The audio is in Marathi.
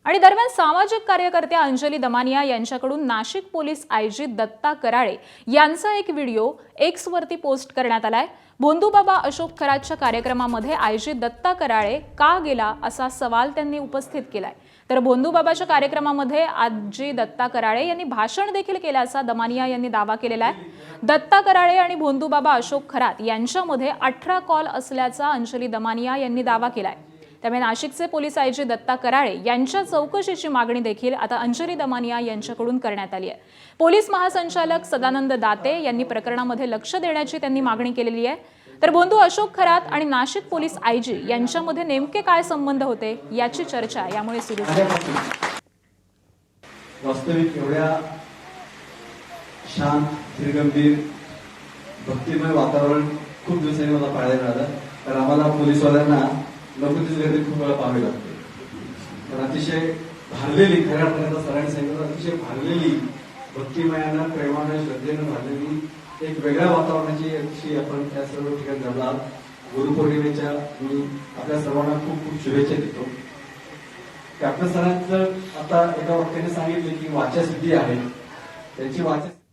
आणि दरम्यान सामाजिक कार्यकर्त्या अंजली दमानिया यांच्याकडून नाशिक पोलीस आयजी दत्ता कराळे यांचा एक व्हिडिओ एक्सवरती पोस्ट करण्यात आलाय। भोंदूबाबा अशोक खरातच्या कार्यक्रमामध्ये आयजी दत्ता कराळे का गेला असा सवाल त्यांनी उपस्थित केलाय। तर भोंदूबाबाच्या कार्यक्रमामध्ये आजी दत्ता कराळे यांनी भाषण देखील केल्याचा दमानिया यांनी दावा केलेला आहे। दत्ता कराळे आणि भोंदूबाबा अशोक खरात यांच्यामध्ये 18 कॉल असल्याचा अंजली दमानिया यांनी दावा केलाय। त्यामुळे नाशिकचे पोलीस आयजी दत्ता कराळे यांच्या चौकशीची मागणी देखील आता अंजली दमानिया यांच्याकडून करण्यात आली आहे। पोलीस महासंचालक सदानंद दाते यांनी प्रकरणामध्ये लक्ष देण्याची त्यांनी मागणी केलेली आहे। तर भोंदू अशोक खरात आणि नाशिक पोलीस आयजी यांच्यामध्ये नेमके काय संबंध होते याची चर्चा यामुळे सुरू झाली। वास्तविक एवढ्या शांत धीरगंभीर भक्तिमय वातावरण खूप दिवसांनी मला पाहायला मिळालं। तर आम्हाला पोलीसवाल्यांना नोकरीची गर्दी खूप वेळा पाहावी लागते। पण अतिशय भरलेली, खऱ्या अर्थाने सरांनी सांगितलं, अतिशय भरलेली भक्तिमयानं प्रेमानं श्रद्धेनं भरलेली एक वेगळ्या वातावरणाची अतिशय आपण त्या सर्व ठिकाणी जमला। गुरुपौर्णिमेच्या मी आपल्या सर्वांना खूप खूप शुभेच्छा देतो। कॅप्टन सरांचं आता एका वाक्याने सांगितले की वाचासिद्धी आहे, त्यांची वाचा